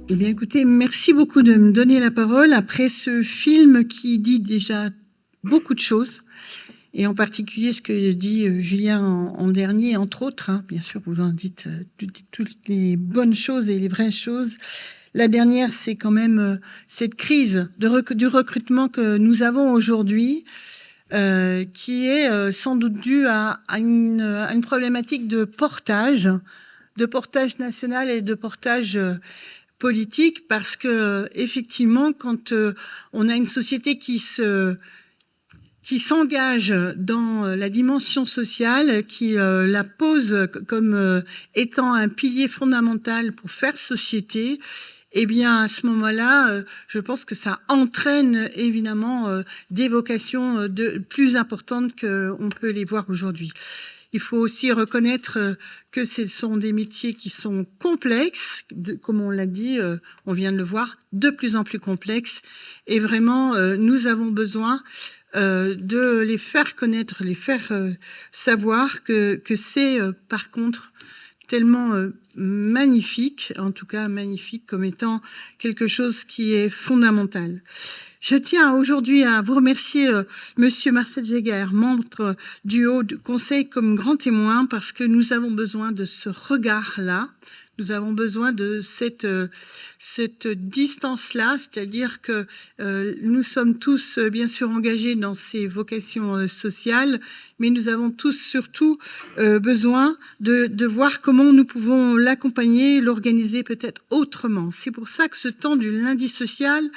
Eh bien, écoutez, merci beaucoup de me donner la parole après ce film qui dit déjà beaucoup de choses, et en particulier ce que dit Julien en dernier, entre autres. Hein, bien sûr, vous en dites toutes les bonnes choses et les vraies choses. La dernière, c'est quand même cette crise du recrutement que nous avons aujourd'hui, qui est sans doute due à une problématique de portage national et de portage politique, parce que effectivement, quand on a une société qui s'engage dans la dimension sociale, qui la pose comme étant un pilier fondamental pour faire société, eh bien, à ce moment-là, je pense que ça entraîne évidemment des vocations plus importantes qu'on peut les voir aujourd'hui. Il faut aussi reconnaître que ce sont des métiers qui sont complexes, comme on l'a dit, on vient de le voir, de plus en plus complexes. Et vraiment, nous avons besoin de les faire connaître, les faire savoir que c'est par contre tellement magnifique, en tout cas magnifique comme étant quelque chose qui est fondamental. Je tiens aujourd'hui à vous remercier, Monsieur Marcel Jäger, membre du Haut Conseil, comme grand témoin, parce que nous avons besoin de ce regard-là. Nous avons besoin de cette distance-là, c'est-à-dire que nous sommes tous bien sûr engagés dans ces vocations sociales, mais nous avons tous surtout besoin de voir comment nous pouvons l'accompagner, l'organiser peut-être autrement. C'est pour ça que ce temps du lundi social,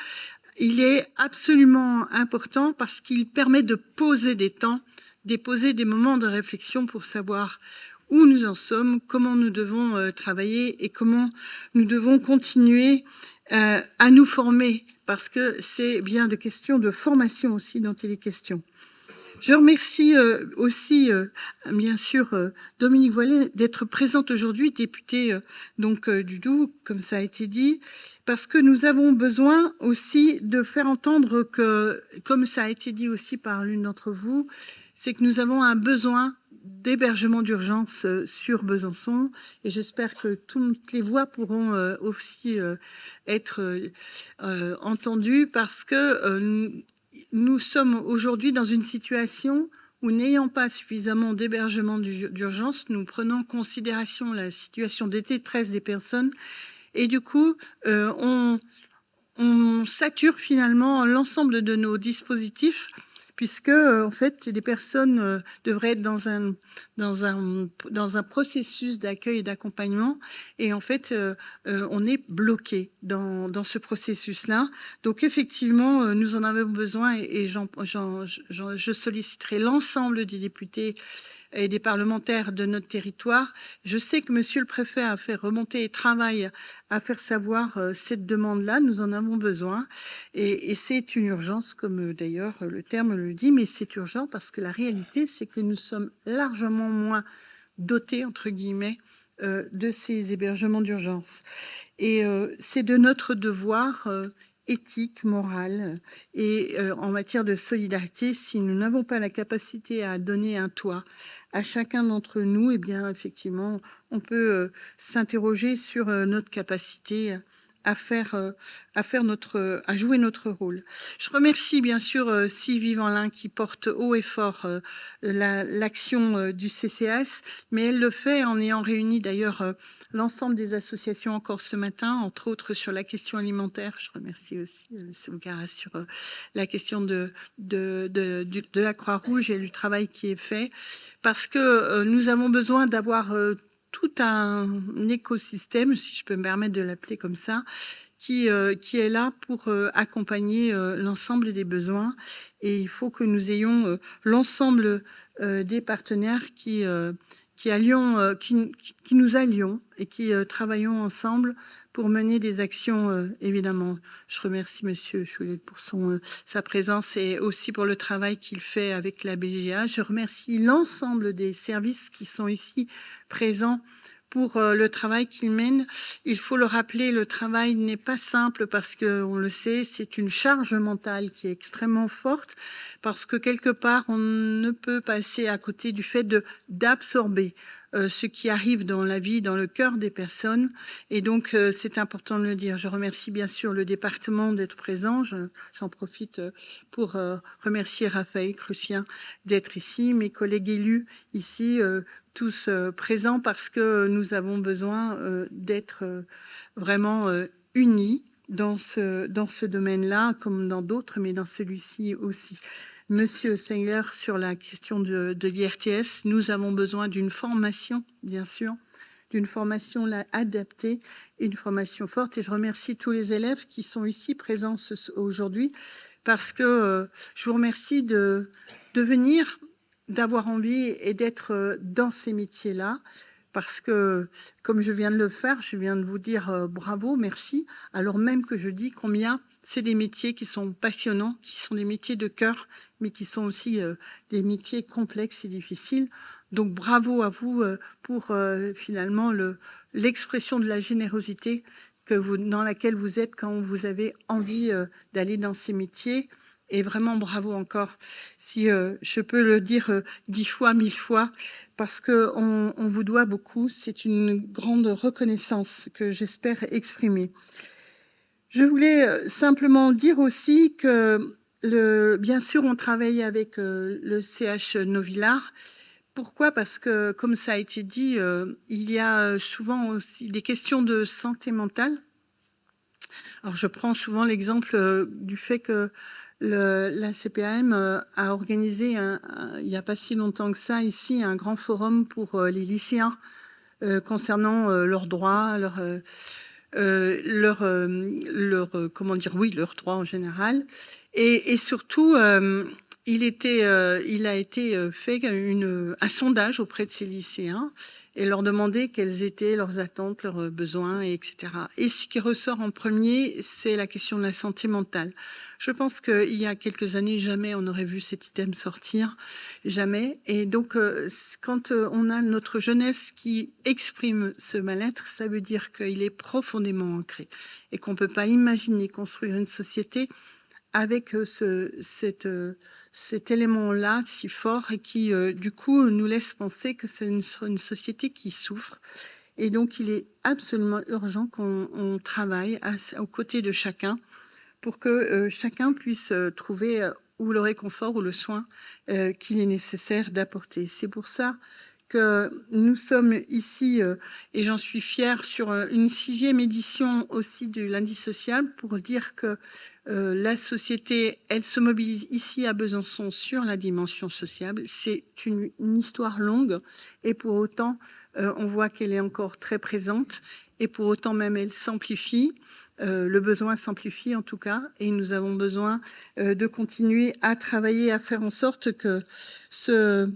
il est absolument important, parce qu'il permet de poser des temps, déposer des moments de réflexion pour savoir où nous en sommes, comment nous devons travailler et comment nous devons continuer à nous former, parce que c'est bien de questions de formation aussi dont il est question. Je remercie aussi, bien sûr, Dominique Voilet d'être présente aujourd'hui, députée du Doubs, comme ça a été dit, parce que nous avons besoin aussi de faire entendre que, comme ça a été dit aussi par l'une d'entre vous, c'est que nous avons un besoin d'hébergement d'urgence sur Besançon, et j'espère que toutes les voix pourront aussi être entendues, parce que nous sommes aujourd'hui dans une situation où, n'ayant pas suffisamment d'hébergement d'urgence, nous prenons en considération la situation de détresse des personnes, et du coup, on sature finalement l'ensemble de nos dispositifs, puisque en fait, des personnes devraient être dans un processus d'accueil et d'accompagnement, et en fait, on est bloqué dans ce processus-là. Donc effectivement, nous en avons besoin, et je solliciterai l'ensemble des députés et des parlementaires de notre territoire. Je sais que Monsieur le Préfet a fait remonter et travaille à faire savoir cette demande-là. Nous en avons besoin, et c'est une urgence, comme d'ailleurs le terme le dit, mais c'est urgent parce que la réalité, c'est que nous sommes largement moins dotés, entre guillemets, de ces hébergements d'urgence. Et c'est de notre devoir éthique, moral, et en matière de solidarité, si nous n'avons pas la capacité à donner un toit à chacun d'entre nous, eh bien effectivement, on peut s'interroger sur notre capacité à jouer notre rôle. Je remercie bien sûr Sylvie Vanlin, qui porte haut et fort l'action du CCAS, mais elle le fait en ayant réuni d'ailleurs l'ensemble des associations encore ce matin, entre autres sur la question alimentaire. Je remercie aussi Sougara sur la question de la Croix-Rouge et du travail qui est fait, parce que nous avons besoin d'avoir tout un écosystème, si je peux me permettre de l'appeler comme ça, qui est là pour accompagner l'ensemble des besoins. Et il faut que nous ayons l'ensemble des partenaires qui nous allions et qui travaillons ensemble pour mener des actions, évidemment. Je remercie Monsieur Choulet pour sa présence, et aussi pour le travail qu'il fait avec la BGA. Je remercie l'ensemble des services qui sont ici présents pour le travail qu'ils mènent. Il faut le rappeler, le travail n'est pas simple, parce qu'on le sait, c'est une charge mentale qui est extrêmement forte, parce que quelque part, on ne peut passer à côté du fait d'absorber ce qui arrive dans la vie, dans le cœur des personnes. Et donc, c'est important de le dire. Je remercie bien sûr le département d'être présent. J'en profite pour remercier Raphaël Crucien d'être ici, mes collègues élus ici, tous présents, parce que nous avons besoin d'être vraiment unis dans ce domaine-là, comme dans d'autres, mais dans celui-ci aussi. Monsieur Seiler, sur la question de l'IRTS, nous avons besoin d'une formation, bien sûr, d'une formation adaptée, une formation forte. Et je remercie tous les élèves qui sont ici présents aujourd'hui, parce que je vous remercie de venir, d'avoir envie et d'être dans ces métiers-là. Parce que, comme je viens de le faire, je viens de vous dire bravo, merci, alors même que je dis combien c'est des métiers qui sont passionnants, qui sont des métiers de cœur, mais qui sont aussi des métiers complexes et difficiles. Donc bravo à vous pour finalement l'expression de la générosité dans laquelle vous êtes quand vous avez envie d'aller dans ces métiers. Et vraiment bravo encore, si je peux le dire 10 fois, 1000 fois, parce qu'on vous doit beaucoup. C'est une grande reconnaissance que j'espère exprimer. Je voulais simplement dire aussi que, bien sûr, on travaille avec le CH Novillard. Pourquoi? Parce que, comme ça a été dit, il y a souvent aussi des questions de santé mentale. Alors, je prends souvent l'exemple du fait que la CPAM a organisé, il n'y a pas si longtemps que ça, ici, un grand forum pour les lycéens concernant leurs droits, comment dire, oui, leurs droits en général. Et surtout, il a été fait un sondage auprès de ces lycéens et leur demander quelles étaient leurs attentes, leurs besoins, etc. Et ce qui ressort en premier, c'est la question de la santé mentale. Je pense qu'il y a quelques années, jamais on aurait vu cet item sortir, jamais. Et donc, quand on a notre jeunesse qui exprime ce mal-être, ça veut dire qu'il est profondément ancré et qu'on ne peut pas imaginer construire une société avec cet élément-là si fort et qui, du coup, nous laisse penser que c'est une société qui souffre. Et donc, il est absolument urgent qu'on travaille aux côtés de chacun pour que chacun puisse trouver ou le réconfort ou le soin qu'il est nécessaire d'apporter. C'est pour ça que nous sommes ici, et j'en suis fière, sur une 6e édition aussi du lundi social, pour dire que la société, elle se mobilise ici à Besançon sur la dimension sociable. C'est une histoire longue et pour autant, on voit qu'elle est encore très présente et pour autant même elle s'amplifie. Le besoin s'amplifie en tout cas et nous avons besoin de continuer à travailler, à faire en sorte que ce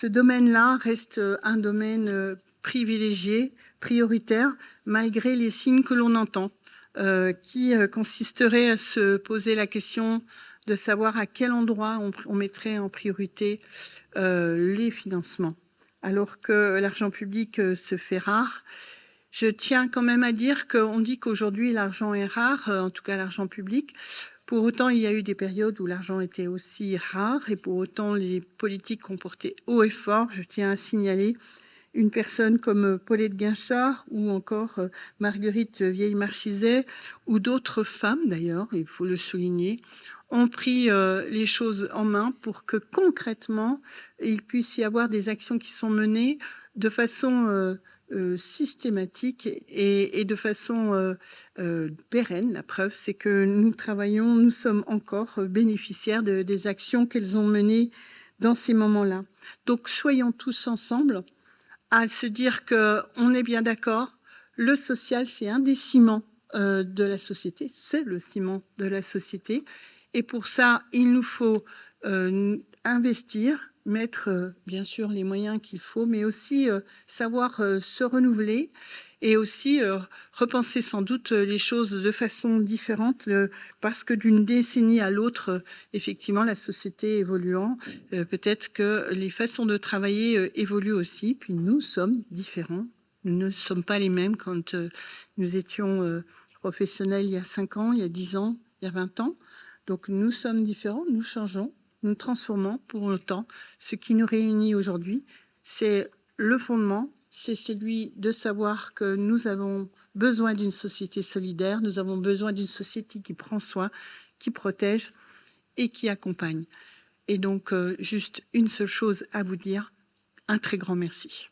domaine-là reste un domaine privilégié, prioritaire, malgré les signes que l'on entend, qui consisteraient à se poser la question de savoir à quel endroit on mettrait en priorité les financements, alors que l'argent public se fait rare. Je tiens quand même à dire qu'on dit qu'aujourd'hui l'argent est rare, en tout cas l'argent public. Pour autant, il y a eu des périodes où l'argent était aussi rare et pour autant les politiques ont porté haut et fort. Je tiens à signaler une personne comme Paulette Guinchard ou encore Marguerite Vieille-Marchizet ou d'autres femmes d'ailleurs, il faut le souligner, ont pris les choses en main pour que concrètement il puisse y avoir des actions qui sont menées de façon systématique et de façon pérenne. La preuve, c'est que nous sommes encore bénéficiaires des actions qu'elles ont menées dans ces moments-là. Donc, soyons tous ensemble à se dire qu'on est bien d'accord, le social, c'est un des ciments de la société, c'est le ciment de la société. Et pour ça, il nous faut investir, mettre bien sûr les moyens qu'il faut, mais aussi savoir se renouveler et aussi repenser sans doute les choses de façon différente parce que d'une décennie à l'autre, effectivement, la société évoluant, peut-être que les façons de travailler évoluent aussi, puis nous sommes différents. Nous ne sommes pas les mêmes quand nous étions professionnels il y a 5 ans, il y a 10 ans, il y a 20 ans. Donc nous sommes différents, nous changeons, nous transformons. Pour autant, ce qui nous réunit aujourd'hui, c'est le fondement, c'est celui de savoir que nous avons besoin d'une société solidaire, nous avons besoin d'une société qui prend soin, qui protège et qui accompagne. Et donc, juste une seule chose à vous dire, un très grand merci.